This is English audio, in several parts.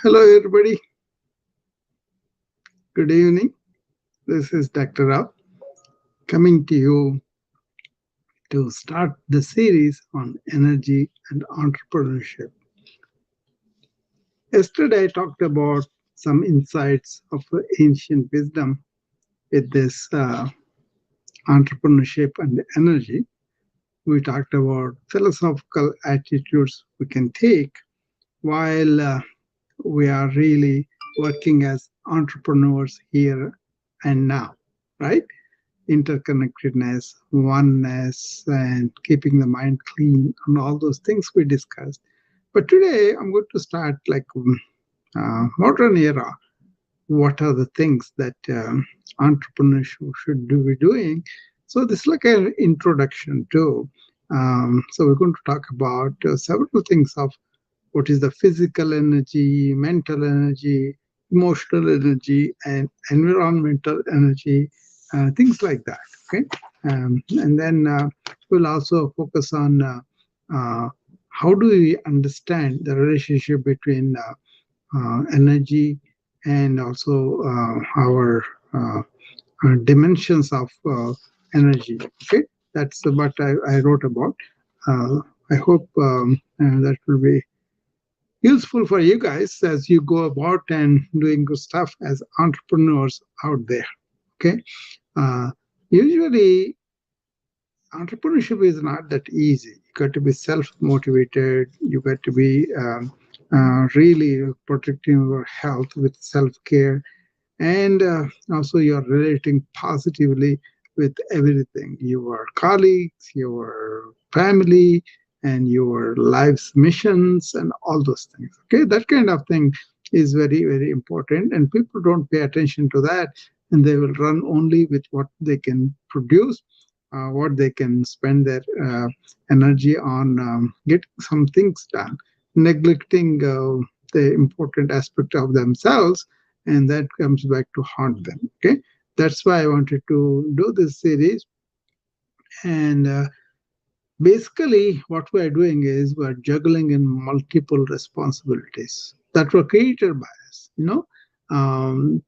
Hello, everybody. Good evening. This is Dr. Rao coming to you to start the series on energy and entrepreneurship. Yesterday, I talked about some insights of ancient wisdom with this entrepreneurship and energy. We talked about philosophical attitudes we can take while we are really working as entrepreneurs here and now, right? Interconnectedness, oneness, and keeping the mind clean, and all those things we discussed. But today I'm going to start like modern era. What are the things that entrepreneurs should be doing? So this is like an introduction too. So we're going to talk about several things of what is the physical energy, mental energy, emotional energy, and environmental energy, things like that. Okay, and then we'll also focus on how do we understand the relationship between energy and also uh, dimensions of energy. Okay, that's what I wrote about. I hope that will be useful for you guys as you go about and doing good stuff as entrepreneurs out there. Okay, uh, usually entrepreneurship is not that easy. You got to be self-motivated. You got to be really protecting your health with self-care, and also you're relating positively with everything, your colleagues, your family, and your life's missions, and all those things. Okay, that kind of thing is very, very important, and people don't pay attention to that, and they will run only with what they can produce, what they can spend their energy on, getting some things done, neglecting the important aspect of themselves, and that comes back to haunt them. Okay, that's why I wanted to do this series. And basically what we're doing is we're juggling in multiple responsibilities that were created by us, um,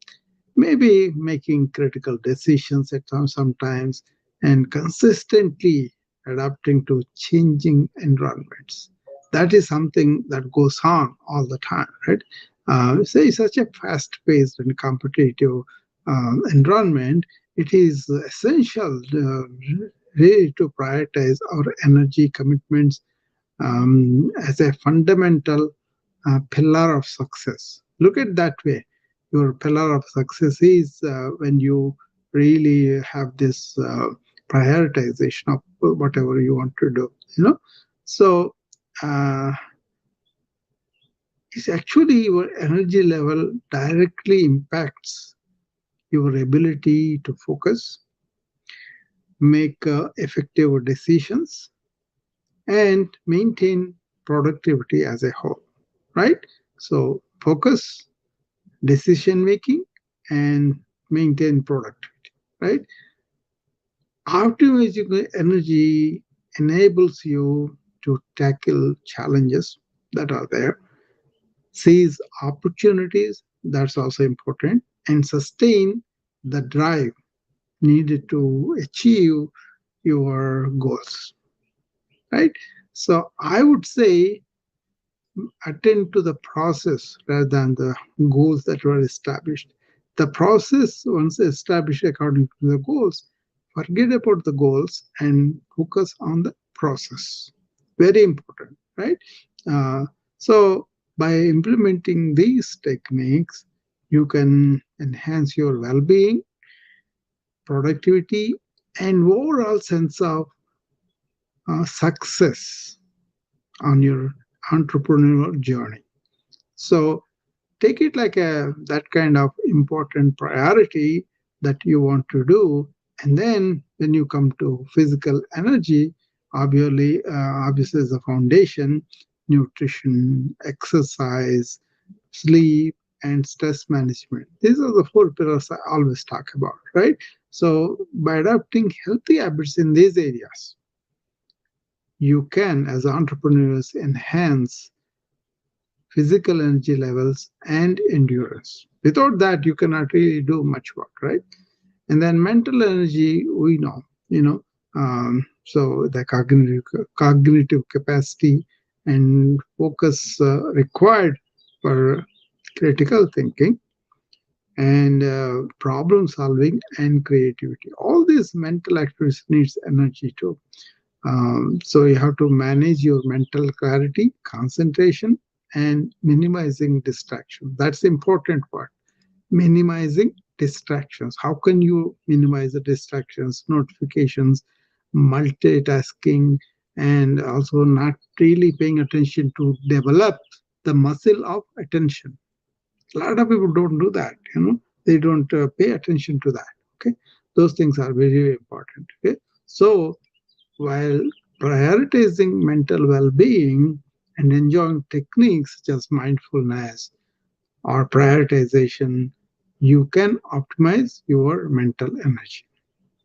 maybe making critical decisions at sometimes, and consistently adapting to changing environments. That is something that goes on all the time, right? Say such a fast-paced and competitive environment, it is essential really to prioritize our energy commitments as a fundamental pillar of success. Look at that way. Your pillar of success is when you really have this prioritization of whatever you want to do. So uh, it's actually your energy level directly impacts your ability to focus, make effective decisions, and maintain productivity as a whole, right? So focus, decision making, and maintain productivity, right? Optimizing energy enables you to tackle challenges that are there, seize opportunities, that's also important, and sustain the drive needed to achieve your goals, right? So I would say attend to the process rather than the goals that were established. The process, once established according to the goals, forget about the goals and focus on the process. Very important, right? Uh, so, by implementing these techniques, you can enhance your well being, productivity, and overall sense of success on your entrepreneurial journey. So, take it like a that kind of important priority that you want to do, and then when you come to physical energy, obviously is the foundation: nutrition, exercise, sleep, and stress management. These are the four pillars I always talk about, right? So by adopting healthy habits in these areas, you can, as entrepreneurs, enhance physical energy levels, and endurance. Without that, you cannot really do much work, right? And then mental energy, we know, so the cognitive capacity and focus required for critical thinking and problem solving and creativity. All these mental activities needs energy too. So you have to manage your mental clarity, concentration, and minimizing distraction. That's the important part. Minimizing distractions. How can you minimize the distractions, notifications, multitasking, and also not really paying attention to develop the muscle of attention? A lot of people don't do that. They don't pay attention to that. Okay, those things are very, very important. Okay, so while prioritizing mental well-being and enjoying techniques such as mindfulness or prioritization, you can optimize your mental energy.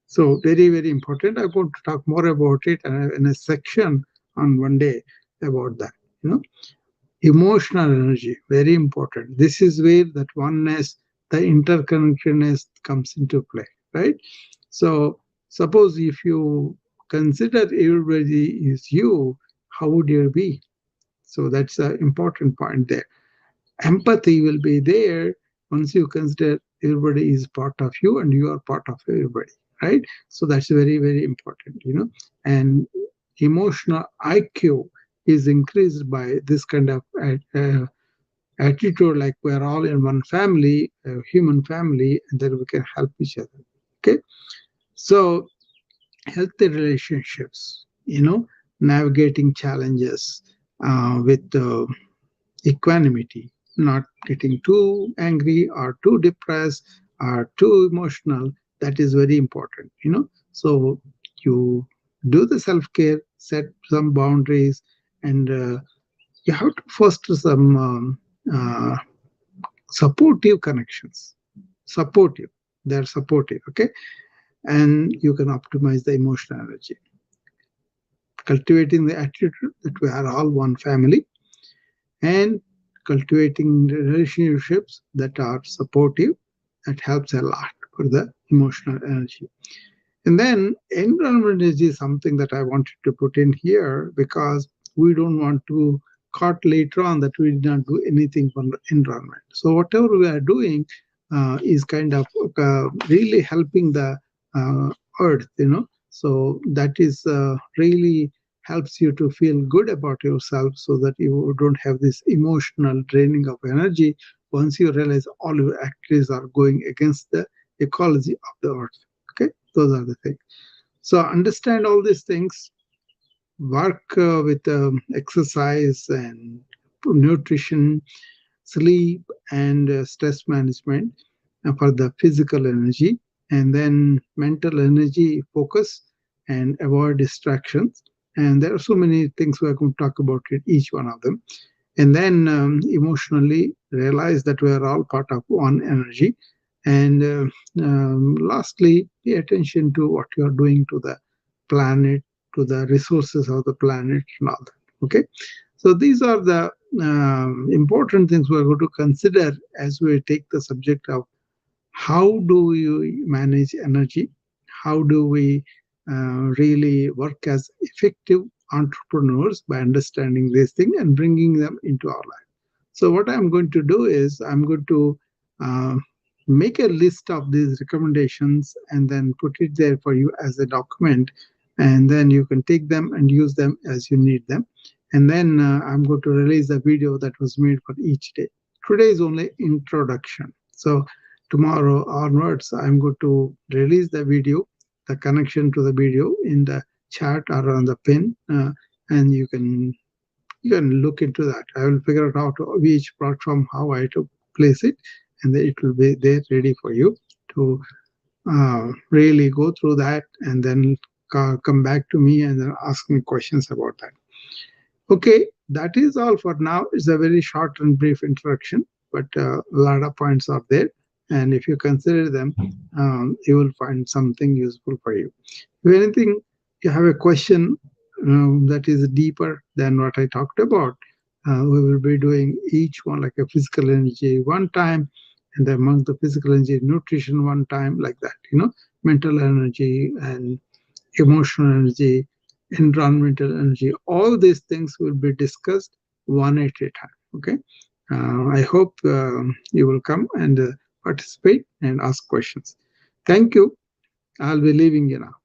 So very, very important. I'm going to talk more about it in a section on one day about that. You know, Emotional energy, very important. This is where that oneness, the interconnectedness comes into play, right? So suppose if you consider everybody is you, how would you be? So that's an important point there. Empathy will be there once you consider everybody is part of you and you are part of everybody, right? So that's very, very important. And emotional IQ is increased by this kind of attitude, like we're all in one family, a human family, and then we can help each other. Okay, so healthy relationships, navigating challenges with equanimity, not getting too angry or too depressed or too emotional. That is very important. So you do the self-care, set some boundaries, and you have to foster some uh, supportive connections. Supportive. They're supportive, okay? And you can optimize the emotional energy. Cultivating the attitude that we are all one family, and cultivating relationships that are supportive, that helps a lot for the emotional energy. And then environment is something that I wanted to put in here because we don't want to caught later on that we did not do anything for the environment. So whatever we are doing is kind of really helping the earth. So that is really helps you to feel good about yourself so that you don't have this emotional draining of energy once you realize all your activities are going against the ecology of the earth. Okay, those are the things. So understand all these things, work with exercise and nutrition, sleep, and stress management for the physical energy, and then mental energy focus and avoid distractions. And there are so many things we are going to talk about it, each one of them. And then emotionally realize that we are all part of one energy. And lastly, pay attention to what you are doing to the planet, to the resources of the planet, and all that. Okay, so these are the important things we're going to consider as we take the subject of how do we manage energy, how do we really work as effective entrepreneurs by understanding this thing and bringing them into our life. So what I'm going to do is I'm going to uh, make a list of these recommendations and then put it there for you as a document, and then you can take them and use them as you need them. And then I'm going to release a video that was made for each day. Today is only introduction. So tomorrow onwards, I'm going to release the video, the connection to the video in the chat or on the pin, and you can look into that. I will figure out how to each platform how I to place it, and then it will be there ready for you to really go through that, and then come back to me and then ask me questions about that. Okay, that is all for now. It's a very short and brief introduction, but a lot of points are there. And if you consider them, you will find something useful for you. If anything, you have a question that is deeper than what I talked about, We will be doing each one like a physical energy one time, and among the physical energy, nutrition one time, like that. Mental energy and emotional energy, environmental energy. All these things will be discussed one at a time. Okay. I hope you will come and participate and ask questions. Thank you. I'll be leaving you now.